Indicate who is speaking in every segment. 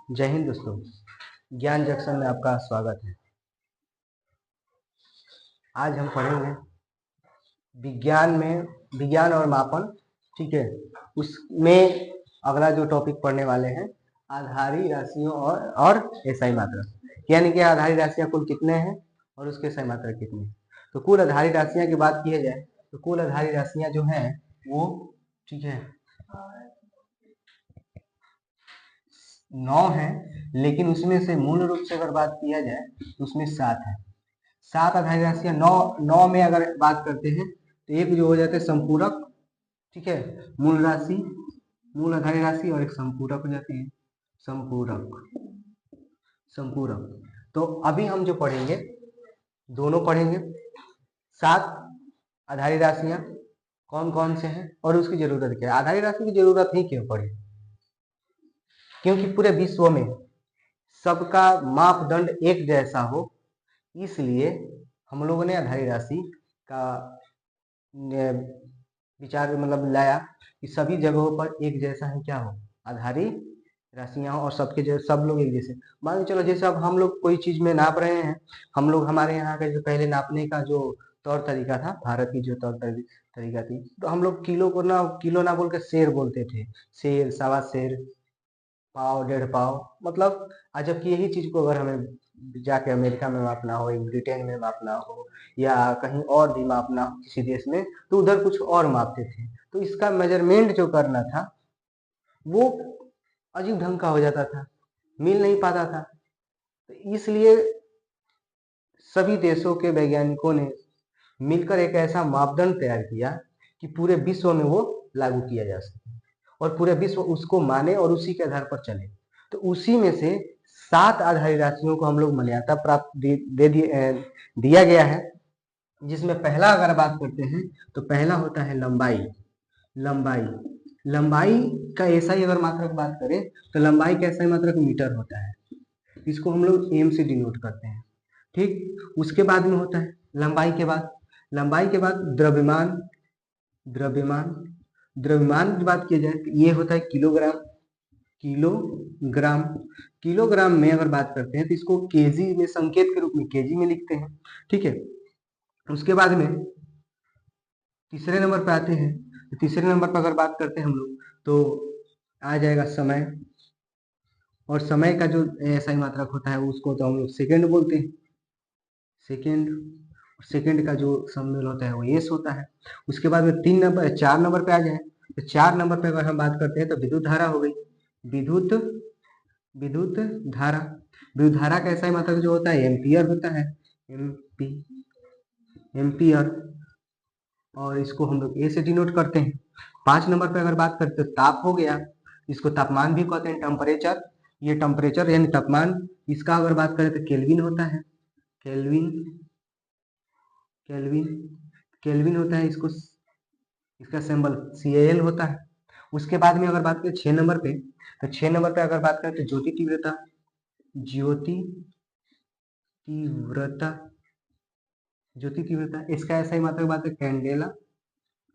Speaker 1: जय हिंद दोस्तों, ज्ञान जंक्शन में आपका स्वागत है। आज हम पढ़ेंगे विज्ञान और मापन। ठीक है, उसमें अगला जो टॉपिक पढ़ने वाले हैं आधारी राशियों और एसआई मात्रक, यानी कि आधारी राशियां कुल कितने हैं और उसके एसआई मात्रक कितने। तो कुल आधारी राशियां की बात की जाए तो कुल आधारी राशियां जो हैं वो, ठीक है, 9 है, लेकिन उसमें से मूल रूप से अगर बात किया जाए तो उसमें 7 है। 7 आधारी राशियां, 9 में अगर बात करते हैं तो एक जो हो जाते हैं संपूरक, ठीक है, मूल राशि, मूल आधारी राशि, और एक संपूरक हो जाती है, संपूरक। तो अभी हम जो पढ़ेंगे दोनों पढ़ेंगे। 7 आधारी राशियां कौन कौन से हैं और उसकी जरूरत क्या है। आधारी राशि की जरूरत ही क्यों पड़ी, क्योंकि पूरे विश्व में सबका मापदंड एक जैसा हो, इसलिए हम लोगों ने आधारी राशि का विचार मतलब लाया कि सभी जगहों पर एक जैसा ही क्या हो, आधारी राशियां और सबके सब लोग एक जैसे। मान लो चलो, जैसे अब हम लोग कोई चीज में नाप रहे हैं, हम लोग हमारे यहाँ का जो पहले नापने का जो तौर तरीका था, भारत की जो तौर तरीका थी, तो हम लोग किलो ना बोल के शेर बोलते थे, शेर, सवा शेर, पाव, डेढ़ पाव, मतलब जबकि यही चीज को अगर हमें जाके अमेरिका में मापना हो, ब्रिटेन में मापना हो, या कहीं और भी मापना हो किसी देश में, तो उधर कुछ और मापते थे। तो इसका मेजरमेंट जो करना था वो अजीब ढंग का हो जाता था, मिल नहीं पाता था। तो इसलिए सभी देशों के वैज्ञानिकों ने मिलकर एक ऐसा मापदंड तैयार किया कि पूरे विश्व में वो लागू किया जा सके और पूरे विश्व उसको माने और उसी के आधार पर चले। तो उसी में से 7 आधारी राशियों को हम लोग मान्यता प्राप्त दिया गया है, जिसमें पहला अगर बात करते हैं तो पहला होता है लंबाई। लंबाई लंबाई का ऐसा ही अगर मात्रक बात करें तो लंबाई का ऐसा ही मात्रक मीटर होता है, इसको हम लोग एम से डिनोट करते हैं। ठीक, उसके बाद में होता है लंबाई के बाद द्रव्यमान। द्रव्यमान द्रव्यमान की बात की जाए तो ये होता है किलोग्राम। किलोग्राम किलोग्राम में अगर बात करते हैं तो इसको केजी में, संकेत के रूप में केजी में लिखते हैं। ठीक है, उसके बाद में तीसरे नंबर पे आते हैं। तो तीसरे नंबर पर अगर बात करते हैं हम लोग तो आ जाएगा समय, और समय का जो ऐसा मात्रक होता है उसको तो हम लोग सेकेंड बोलते हैं। सेकेंड का जो सम्मेल होता है वो एस होता है। उसके बाद में 4 नंबर पे आ जाए तो 4 नंबर पे अगर हम बात करते हैं तो विद्युत धारा हो गई। विद्युत विद्युत धारा विद्युत धारा का ऐसा ही मात्रक जो होता है एम्पियर होता है, एम्पियर, और इसको हम लोग ए से डिनोट करते हैं। 5 नंबर पे अगर बात करते हैं तो ताप हो गया, इसको तापमान भी कहते हैं, टेम्परेचर। ये टेम्परेचर यानी तापमान, इसका अगर बात करें तो केल्विन होता है, केल्विन केल्विन केल्विन होता है, इसका सिंबल CAL होता है। उसके बाद में अगर बात करें 6 नंबर पे तो 6 नंबर पे अगर बात करें तो ज्योति तीव्रता। ज्योति तीव्रता इसका ऐसा ही मात्रक बात है कैंडेला।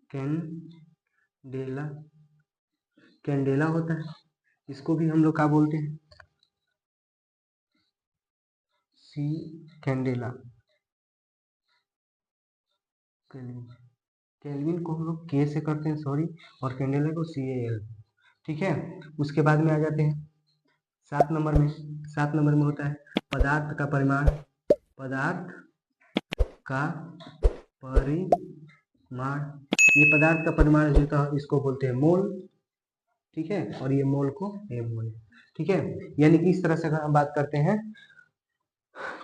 Speaker 1: कैंडेला कैंडेला होता है, इसको भी हम लोग क्या बोलते हैं, सी कैंडेला। केल्विन को हम लोग के से करते हैं, सॉरी, और कैंडेला को CAL। ठीक है, उसके बाद में आ जाते हैं 7 नंबर में। 7 नंबर में होता है पदार्थ का परिमाण। पदार्थ का परिमाण, ये पदार्थ का परिमाण जो था इसको बोलते हैं मोल। ठीक है, और ये मोल को मोल। ठीक है, यानी कि इस तरह से अगर हम बात करते हैं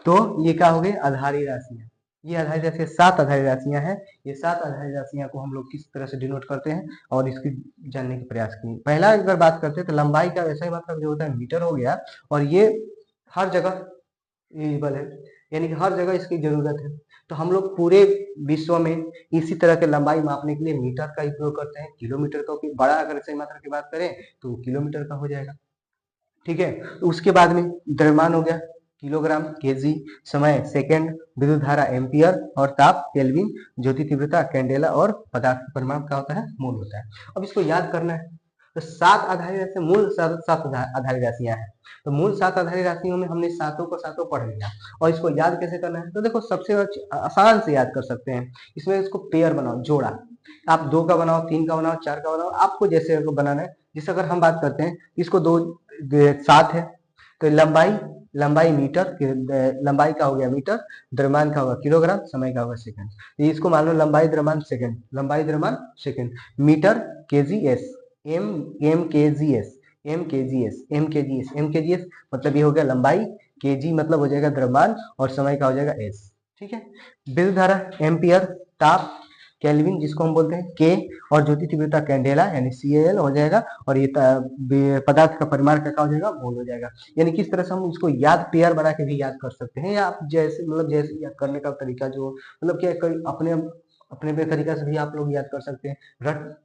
Speaker 1: तो ये क्या हो गई, आधारी राशियां। ये आधारी राशियां 7 आधारी राशियां हैं। ये 7 आधारी राशियां को हम लोग किस तरह से डिनोट करते हैं और इसकी जानने के प्रयास किए। पहला अगर बात करते हैं तो लंबाई का वैसा ही मतलब जो होता है मीटर हो गया, और ये हर जगह यूजेबल है, यानी कि हर जगह इसकी जरूरत है। तो हम लोग पूरे विश्व में इसी तरह के लंबाई मापने के लिए मीटर का उपयोग करते हैं। किलोमीटर का, बड़ा अगर सही मात्रा की बात करें तो किलोमीटर का हो जाएगा। ठीक है, तो उसके बाद में द्रव्यमान हो गया किलोग्राम, केजी, समय सेकेंड, विद्युत धारा एम्पियर, और ताप केल्विन, ज्योति तीव्रता कैंडेला, और पदार्थ का परिमाण क्या होता है, मोल होता है। अब इसको याद करना है तो 7 आधारी राशि मूल 7 आधारी राशियां हैं। तो मूल 7 आधारी राशियों में हमने सातों को सातों पढ़ लिया। और इसको याद कैसे करना है, तो देखो सबसे आसान से याद कर सकते हैं। इसमें इसको पेयर बनाओ, जोड़ा। आप 2 का बनाओ, 3 का बनाओ, 4 का बनाओ, आपको जैसे बनाना है। जैसे अगर हम बात करते हैं, इसको 7 है, तो लंबाई मीटर, लंबाई का हो गया मीटर, द्रव्यमान का होगा किलोग्राम, समय का होगा सेकंड। इसको मान लो लंबाई द्रव्यमान सेकंड, लंबाई द्रव्यमान second, metre KGS, M KGS, मतलब ये हो गया लंबाई, केजी मतलब हो जाएगा द्रव्यमान, और समय का हो जाएगा एस। ठीक है। विद्युत धारा एम्पियर, ताप केल्विन जिसको हम बोलते हैं के, और ज्योति तीव्रता कैंडेला यानी CAL हो जाएगा, और ये पदार्थ का परिमाण क्या हो जाएगा, मोल हो जाएगा। यानी किस तरह से हम इसको याद पेयर बना के भी याद कर सकते हैं, या आप जैसे मतलब जैसे याद करने का तरीका जो मतलब क्या अपने अपने तरीका से भी आप लोग याद कर सकते हैं।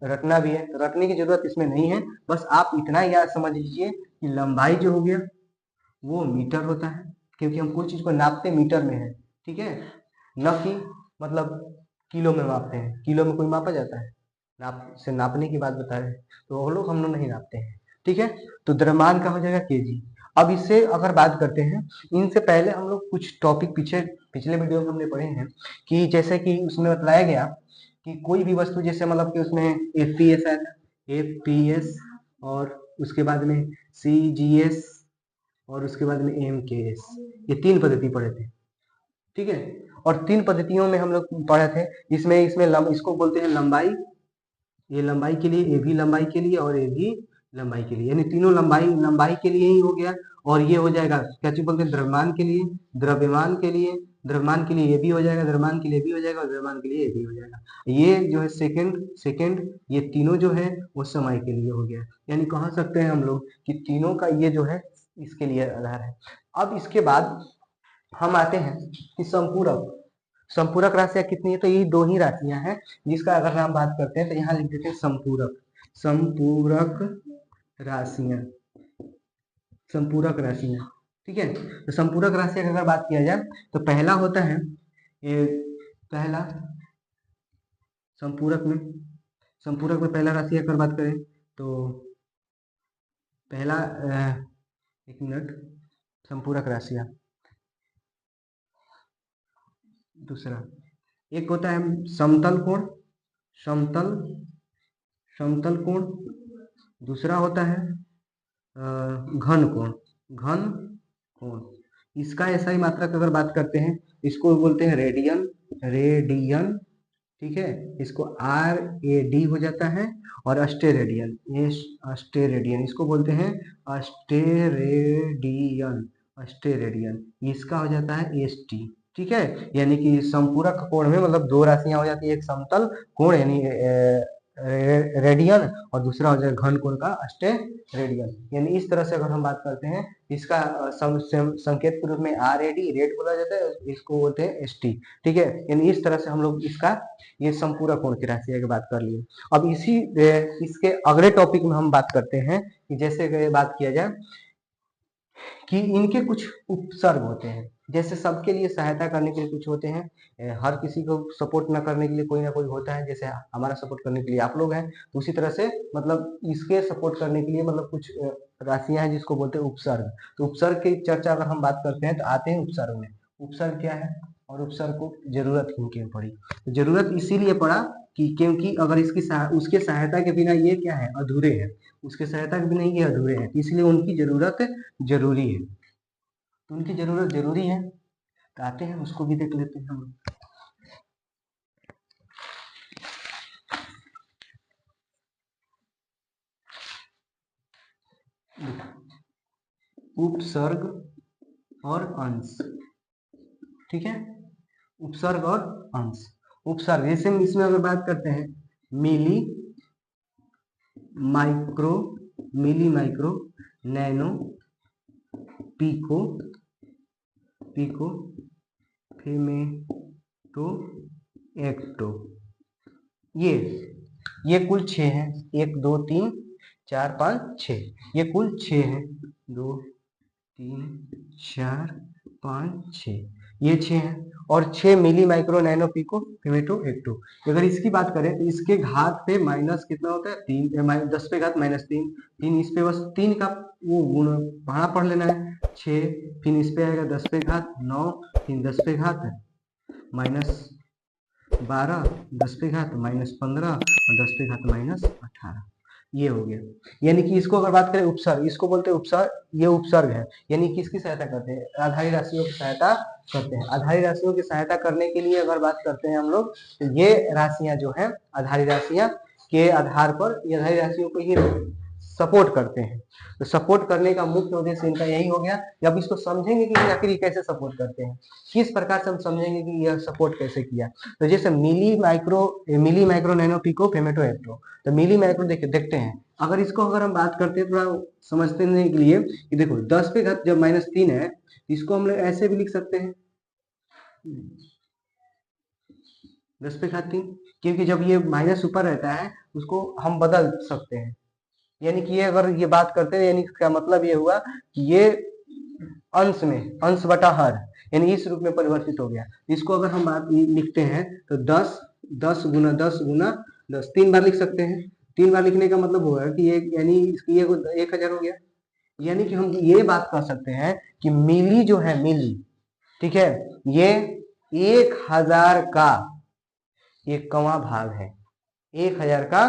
Speaker 1: रटना भी है, तो रटने की जरूरत इसमें नहीं है। बस आप इतना याद समझ लीजिए कि लंबाई जो हो गया वो मीटर होता है, क्योंकि हम कोई चीज को नापते मीटर में है। ठीक है, न कि मतलब किलो में मापते हैं। किलो में कोई मापा जाता है? नापने की बात बता रहे हैं, तो वो लोग हम लोग नहीं नापते हैं। ठीक है, तो द्रव्यमान का हो जाएगा केजी। अब इससे अगर बात करते हैं, इनसे पहले हम लोग कुछ टॉपिक पिछले वीडियो में हमने पढ़े हैं, कि जैसे कि उसमें बताया गया कि कोई भी वस्तु, जैसे मतलब कि उसमें FPS आया था, FPS, और उसके बाद में CGS, और उसके बाद में MKS, ये 3 पद्धति पढ़े थे। ठीक है, और 3 पद्धतियों में हम लोग पढ़े थे। इसमें इसको बोलते हैं लंबाई, ये लंबाई के लिए, ये भी लंबाई के लिए, और ये भी लंबाई के लिए, यानी तीनों लंबाई के लिए ही हो गया। और ये हो जाएगा क्या चीज बोलते हैं, द्रव्यमान के लिए, द्रव्यमान के लिए ये भी हो जाएगा, द्रव्यमान के लिए भी हो जाएगा, और द्रव्यमान के लिए ये भी हो जाएगा। ये जो है सेकंड, ये तीनों जो है वो समय के लिए हो गया। यानी कह सकते हैं हम लोग कि तीनों का ये जो है इसके लिए आधार है। अब इसके बाद हम आते हैं कि संपूरक राशियां कितनी है, तो ये 2 ही राशियां हैं जिसका अगर हम बात करते हैं, तो यहाँ लिख देते हैं संपूरक राशियां। ठीक है, तो संपूरक राशियां की अगर बात किया जाए, तो पहला होता है ये, पहला संपूरक में पहला राशि अगर बात करें, तो पहला 1 मिनट, संपूरक राशियां, दूसरा एक होता है समतल कोण, दूसरा होता है घन कोण। इसका ऐसा ही मात्रक अगर बात करते हैं, इसको बोलते हैं रेडियन। ठीक है, इसको RAD हो जाता है, और अस्टेरेडियन इसको बोलते हैं अस्टेरेडियन, इसका हो जाता है ST। ठीक है, यानी कि संपूरक कोण में मतलब 2 राशियां हो जाती है, एक समतल कोण यानी रेडियन, और दूसरा हो जाएगा घन कोण का अस्टेरेडियन। यानी इस तरह से अगर हम बात करते हैं, इसका संकेत के रूप में RAD रेड बोला जाता है, इसको बोलते हैं ST। ठीक है, यानी इस तरह से हम लोग इसका ये संपूरक कोण की राशि की बात कर लिए। अब इसके अगले टॉपिक में हम बात करते हैं कि जैसे बात किया जाए कि इनके कुछ उपसर्ग होते हैं। जैसे सबके लिए सहायता करने के लिए कुछ होते हैं, हर किसी को सपोर्ट न करने के लिए कोई ना कोई होता है। जैसे हमारा सपोर्ट करने के लिए आप लोग हैं, तो उसी तरह से मतलब इसके सपोर्ट करने के लिए मतलब कुछ राशियां हैं जिसको बोलते हैं उपसर्ग। तो उपसर्ग की चर्चा अगर हम बात करते हैं, तो आते हैं उपसर्ग में। उपसर्ग क्या है, और उपसर्ग को जरूरत क्यों पड़ी? तो जरूरत इसीलिए पड़ा कि क्योंकि अगर उसके सहायता के बिना ये क्या है, अधूरे हैं। उसके सहायता के बिना ये अधूरे हैं, इसलिए उनकी जरूरत जरूरी है। तो उनकी जरूरत जरूरी है, तो आते हैं उसको भी देख लेते हैं हम लोग। उपसर्ग और अंश। ठीक है, उपसर्ग और अंश। उपसर्ग जैसे इसमें अगर बात करते हैं, milli micro, nano, pico, femto, atto, ये कुल 6 हैं। 1 2 3 4 5 6, ये कुल 6 हैं। 2 3 4 5 6, ये 6 हैं। और 6 milli micro nano pico femto hecto. अगर इसकी बात करें तो इसके घात पे माइनस कितना होता है 3, 10 पे घात -3, फिर इस पे बस 3 का वो गुण पढ़ा पढ़ लेना है 6, फिर इस पे आएगा 10 पे घात 9, फिर 10 पे घात -12, 10 पे घात -15 और 10 पे घात -18, ये हो गया। यानी कि इसको अगर बात करें उपसर्ग, इसको बोलते हैं उपसर्ग, ये उपसर्ग है। यानी किसकी सहायता करते हैं? आधारी राशियों की सहायता करते हैं। आधारी राशियों की सहायता करने के लिए अगर बात करते हैं हम लोग, तो ये राशियां जो है आधारी राशियां के आधार पर ये आधारी राशियों को ही सपोर्ट करते हैं। तो सपोर्ट करने का मुख्य उद्देश्य इनका यही हो गया। जब इसको समझेंगे कि आखिर कैसे सपोर्ट करते हैं, किस प्रकार से हम समझेंगे कि यह सपोर्ट कैसे किया। तो जैसे milli micro nano pico femto hecto, तो मिली माइक्रो देखते हैं। अगर इसको अगर हम बात करते हैं थोड़ा समझने के लिए कि देखो 10 पे घात जब -3 है, इसको हम लोग ऐसे भी लिख सकते हैं 10 पे घात 3, क्योंकि जब ये माइनस ऊपर रहता है उसको हम बदल सकते हैं। यानी कि ये अगर ये बात करते हैं, यानी इसका मतलब ये हुआ कि ये अंश में अंश बटा हर, यानी इस रूप में परिवर्तित हो गया। इसको अगर हम बात लिखते हैं तो 10 गुना 10 गुना 10 3 बार लिख सकते हैं। 3 बार लिखने का मतलब होगा कि ये यानी इसकी ये 1000 हो गया। यानी कि हम ये बात कर सकते हैं कि मिली जो है मिली, ठीक है, ये 1000 का 1वां भाग है। 1000 का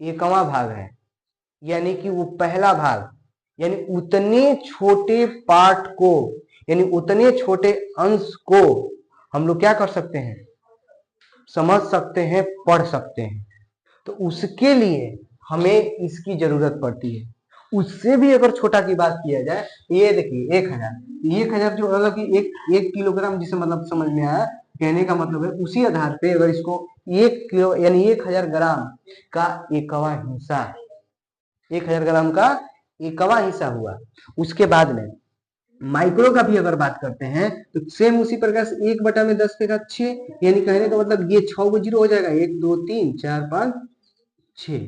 Speaker 1: 1वां भाग है, यानी कि वो पहला भाग, यानी उतने छोटे पार्ट को, यानी उतने छोटे अंश को हम लोग क्या कर सकते हैं? समझ सकते हैं, पढ़ सकते हैं। तो उसके लिए हमें इसकी जरूरत पड़ती है। उससे भी अगर छोटा की बात किया जाए, ये देखिए 1000 जो मतलब कि 1 किलोग्राम, जिसे मतलब समझ में आया, कहने का मतलब है उसी आधार पे अगर इसको 1 किलो यानी 1000 ग्राम का 1वां हिस्सा, 1000 ग्राम का 1वां हिस्सा हुआ। उसके बाद में माइक्रो का भी अगर बात करते हैं तो सेम उसी प्रकार से 1 बटा में 10 पे घात 6, यानी कहने का मतलब ये 6 को 0 हो जाएगा, 1 2 3 4 5 6,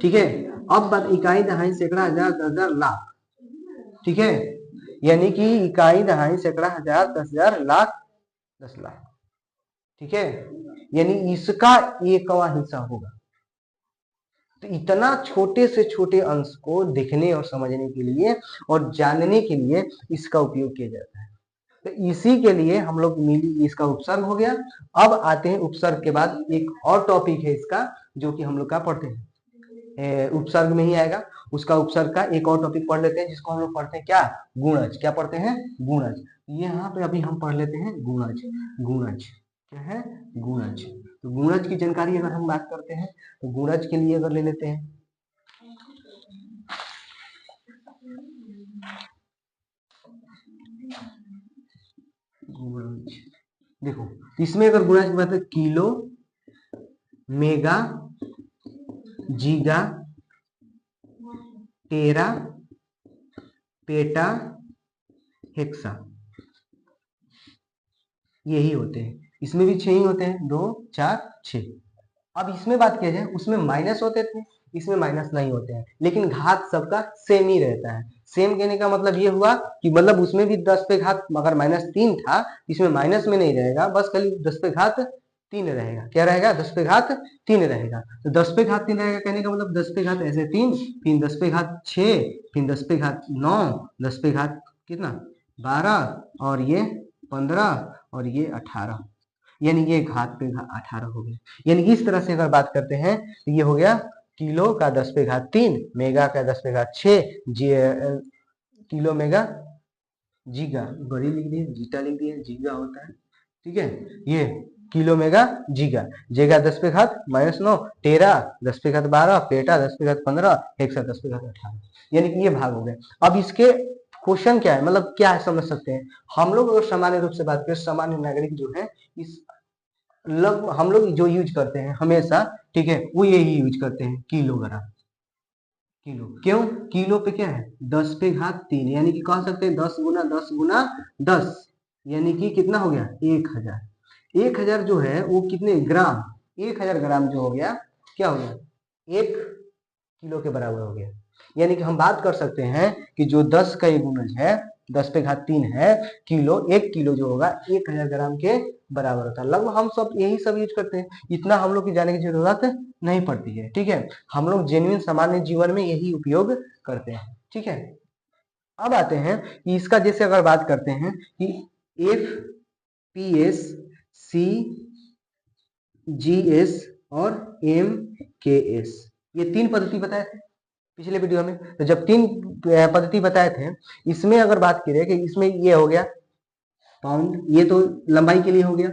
Speaker 1: ठीक है। अब बात इकाई दहाई सैकड़ा हजार दस हजार लाख, ठीक है, यानी कि इकाई दहाई सैकड़ा हजार 10,000 लाख 10 लाख, ठीक है, यानी इसका 1वां हिस्सा होगा। तो इतना छोटे से छोटे अंश को देखने और समझने के लिए और जानने के लिए इसका उपयोग किया जाता है। तो इसी के लिए हम लोग मिली, इसका उपसर्ग हो गया। अब आते हैं उपसर्ग के बाद एक और टॉपिक है इसका, जो कि हम लोग का पढ़ते हैं, उपसर्ग में ही आएगा। उसका उपसर्ग का एक और टॉपिक पढ़ लेते हैं, जिसको हम लोग पढ़ते हैं क्या? गुणज। क्या पढ़ते हैं? गुणज। यहाँ पे अभी हम पढ़ लेते हैं गुणज। गुणज क्या है? गुणज। तो गुणज की जानकारी अगर हम बात करते हैं तो गुणज के लिए अगर ले लेते हैं, गुणज देखो, इसमें अगर गुणज की बात है, kilo, mega, giga, tera, peta, hexa, यही होते हैं। इसमें भी 6 ही होते हैं, 2 4 6। अब इसमें बात किया जाए, उसमें माइनस होते थे, इसमें माइनस नहीं होते हैं, लेकिन घात सबका सेम ही रहता है। सेम कहने का मतलब ये हुआ कि मतलब उसमें भी 10 पे घात अगर -3 था, इसमें माइनस में नहीं रहेगा, बस खाली 10 पे घात 3 रहेगा। क्या रहेगा? 10 पे घात 3 रहेगा। तो 10 पे घात 3 रहेगा, कहने का मतलब 10 पे घात ऐसे 3, फिर 10 पे घात 6, फिर 10 पे घात 9, 10 पे घात कितना 12, और ये 15, और ये 18, यानी ये घात पे 18 हो गया। यानी इस तरह से अगर बात करते हैं तो ये हो गया किलो का 10 पे घात 3, मेगा का 10 पे घात 6, किलो मेगा जीगा, बड़ी लिख दिए, जीटा लिख दिए, जीगा होता है, ठीक है। ये किलो मेगा जीगा, जेगा 10 पे घात -9, टेरा 10 पे घात 12, पेटा 10 पे घात 15, हेक्सा 10 पे घात 18, यानी कि ये भाग हो गए। अब इसके क्वेश्चन क्या है, मतलब क्या है समझ सकते हैं हम लोग। अगर सामान्य रूप से बात करें, सामान्य नागरिक जो है इस हम लोग जो यूज करते हैं हमेशा, ठीक है, वो यही यूज करते हैं किलोग्राम। किलो क्यों? किलो पे क्या है? 10 पे घात 3, यानी कि कह सकते हैं 10 गुना 10 गुना 10, यानी कि कितना हो गया? 1000। 1000 जो है वो कितने ग्राम? 1000 ग्राम जो हो गया, क्या हो गया? 1 किलो के बराबर हो गया। यानी कि हम बात कर सकते हैं कि जो 10 का ये गुणज है 10⁻³ है किलो, 1 किलो जो होगा 1000 ग्राम के बराबर होता है। लगभग हम सब यही सब यूज करते हैं, इतना हम लोग की जाने की जरूरत नहीं पड़ती है। ठीक है, हम लोग जेन्युइन सामान्य जीवन में यही उपयोग करते हैं। ठीक है, अब आते हैं कि इसका जैसे अगर बात करते हैं कि FPS, CGS और MKS, ये 3 पद्धति बताए थे पिछले वीडियो में। तो जब 3 पद्धति बताए थे, इसमें अगर बात करें कि इसमें ये हो गया पाउंड, ये तो लंबाई के लिए हो गया,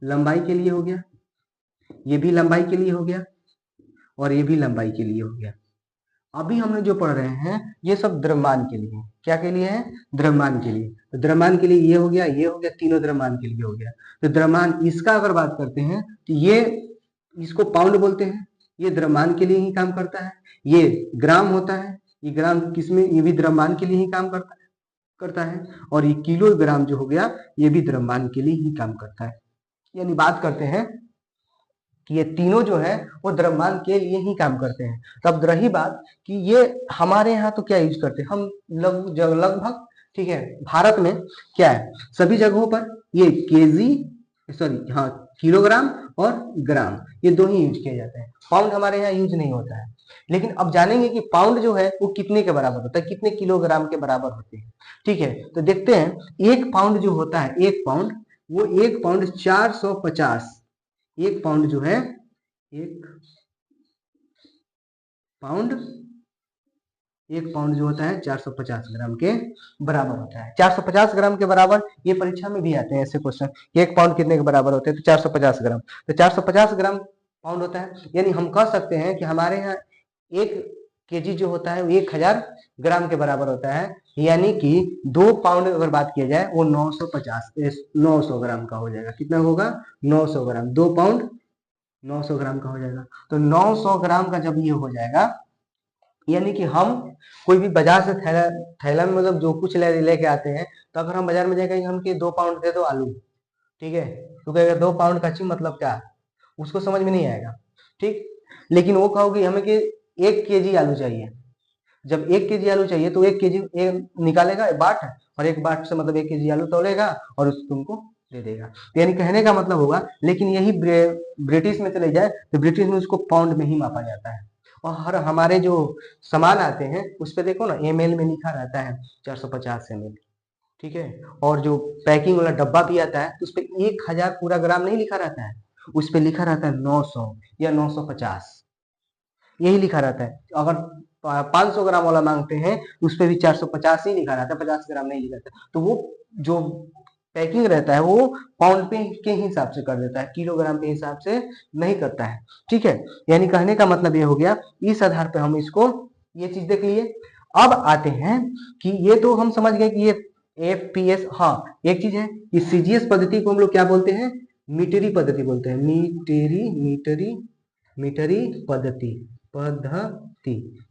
Speaker 1: लंबाई के लिए हो गया, ये भी लंबाई के लिए हो गया और ये भी लंबाई के लिए हो गया। अभी हम लोग जो पढ़ रहे हैं ये सब द्रव्यमान के लिए। क्या के लिए है? द्रव्यमान के लिए। तो द्रव्यमान के लिए ये हो गया, ये हो गया, तीनों द्रव्यमान के लिए हो गया। तो द्रव्यमान इसका अगर बात करते हैं तो ये इसको पाउंड बोलते हैं, ये द्रव्यमान के लिए ही काम करता है। ये ग्राम होता है, ये ग्राम किसमें, ये भी द्रव्यमान के लिए ही काम करता है। और ये किलोग्राम जो हो गया ये भी द्रव्यमान के लिए ही काम करता है। यानी बात करते हैं कि ये तीनों जो है वो द्रव्यमान के लिए ही काम करते हैं। तब रही बात कि ये हमारे यहाँ तो क्या यूज करते हैं हम लगभग, ठीक है, भारत में क्या है सभी जगहों पर ये केजी, सॉरी हाँ, किलोग्राम और ग्राम ये दो ही यूज किए जाते हैं। पाउंड हमारे यहाँ यूज नहीं होता है। लेकिन अब जानेंगे कि पाउंड जो है वो कितने के बराबर होता है, कितने किलोग्राम के बराबर होते हैं। ठीक है, तो देखते हैं, 1 पाउंड जो होता है, 1 पाउंड, वो 1 पाउंड 450, 1 पाउंड जो है 1 पाउंड, 1 पाउंड जो होता है 450 ग्राम के बराबर होता है। 450 ग्राम के बराबर, ये परीक्षा में भी आते हैं ऐसे क्वेश्चन, 1 पाउंड कितने के बराबर होते हैं, तो 450 ग्राम। तो 450 ग्राम पाउंड होता है। यानी हम कह सकते हैं कि हमारे यहाँ 1 केजी जो होता है वो 1000 ग्राम के बराबर होता है। यानी कि 2 पाउंड अगर बात किया जाए वो 900 ग्राम का हो जाएगा। कितना होगा? 900 ग्राम। 2 पाउंड 900 ग्राम का हो जाएगा। तो 900 ग्राम का जब ये हो जाएगा, यानी कि हम कोई भी बाजार से थैला में मतलब जो कुछ लेके आते हैं, तो अगर हम बाजार में जाएंगे हम कि 2 पाउंड दे दो आलू, ठीक है, तो कहेगा 2 पाउंड का चीज मतलब क्या, उसको समझ में नहीं आएगा। ठीक, लेकिन वो कहोगे हमें कि 1 केजी आलू चाहिए। जब 1 केजी आलू चाहिए तो 1 केजी निकालेगा बाट, और 1 बाट से मतलब 1 केजी आलू तोलेगा और उसको तुमको दे देगा। तो यानी कहने का मतलब होगा, लेकिन यही ब्रिटिश में चले जाए तो ब्रिटिश में उसको पाउंड में ही मापा जाता है। और हर हमारे जो सामान आते हैं उस पर देखो ना ml में लिखा रहता है 450 ml। ठीक है, और जो पैकिंग वाला डब्बा भी आता है तो उस पर 1000 पूरा ग्राम नहीं लिखा रहता है, उस पर लिखा रहता है 900 या 950, यही लिखा रहता है। अगर 500 ग्राम वाला मांगते हैं तो उस पर भी 450 ही लिखा रहता है, 50 ग्राम नहीं लिखा रहता। तो वो जो पैकिंग रहता है वो पाउंड पे के हिसाब से कर देता है, किलोग्राम के हिसाब से नहीं करता है। ठीक है, यानी कहने का मतलब ये हो गया, इस आधार पर हम इसको ये चीज देख लिए। अब आते हैं कि ये तो हम समझ गए कि ये FPS, हाँ एक चीज है, इस CGS पद्धति को हम लोग क्या बोलते हैं, मीटरी पद्धति बोलते हैं। मीटरी पद्धति,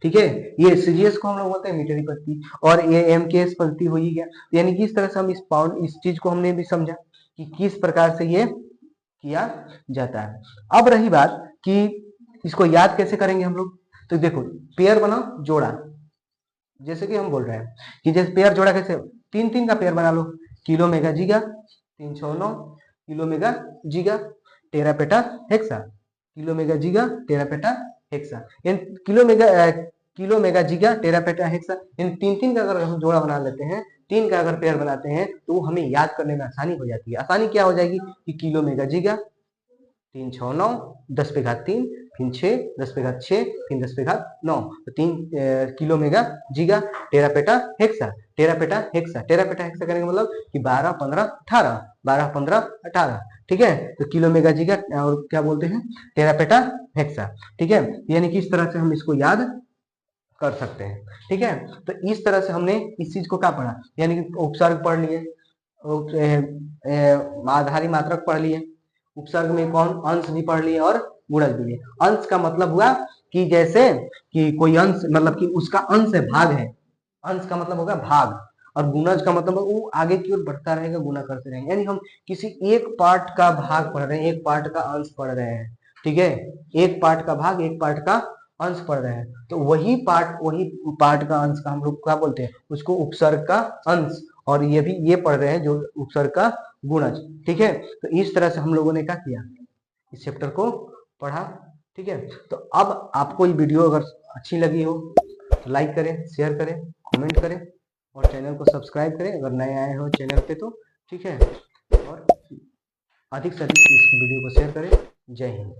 Speaker 1: ठीक है, ये CGS को हम लोग बोलते हैं मीटरी पद्धति, और ये MKS पद्धति हो ही गया। यानी कि इस तरह से हम इस चीज को हमने भी समझा कि किस प्रकार से ये किया जाता है। अब रही बात कि इसको याद कैसे करेंगे हम लोग, तो देखो पेयर बनाओ, जोड़ा, जैसे कि हम बोल रहे हैं कि जैसे पेयर जोड़ा कैसे, 3 का पेयर बना लो, kilo mega giga 309, kilo mega giga tera peta hexa, kilo mega giga tera peta hexa, इन kilo mega giga tera peta hexa, इन 3 का अगर हम जोड़ा बना लेते हैं, 3 का अगर पेयर बनाते हैं तो हमें याद करने में आसानी हो जाती है। आसानी क्या हो जाएगी कि किलो मेगा जीगा 369, 10⁻3, फिर 6, 10⁻6, फिर 10⁻9, तो 3 kilo mega giga tera peta hexa, tera peta hexa, tera peta hexa करने का मतलब कि 12, 15, 18, 12, 15, 18, ठीक है। तो किलो मेगा जीगा और क्या बोलते हैं, टेरा पेटा हेक्सा, ठीक है। यानी कि इस तरह से हम इसको याद कर सकते हैं। ठीक है, तो इस तरह से हमने इस चीज को क्या पढ़ा, यानी कि उपसर्ग पढ़ लिए, आधारी मात्रक पढ़ लिए, उपसर्ग में कौन अंश भी पढ़ लिए और गुणज भी लिए। अंश का मतलब हुआ कि जैसे कि कोई अंश मतलब कि उसका अंश है, भाग है, अंश का मतलब होगा भाग, और गुणज का मतलब वो आगे की ओर बढ़ता रहेगा, गुना करते रहेंगे। यानी हम किसी एक पार्ट का भाग पढ़ रहे हैं, एक पार्ट का अंश पढ़ रहे हैं, ठीक है, एक पार्ट का भाग, एक पार्ट का अंश पढ़ रहे हैं, तो वही पार्ट का अंश का हम लोग क्या बोलते हैं, उसको उपसर्ग का अंश। और ये पढ़ रहे हैं जो उपसर्ग का गुणज। ठीक है, तो इस तरह से हम लोगों ने क्या किया, इस चैप्टर को पढ़ा। ठीक है, तो अब आपको ये वीडियो अगर अच्छी लगी हो तो लाइक करें, शेयर करें, कमेंट करें और चैनल को सब्सक्राइब करें अगर नए आए हो चैनल पे तो। ठीक है, और अधिक से अधिक इस वीडियो को शेयर करें। जय हिंद।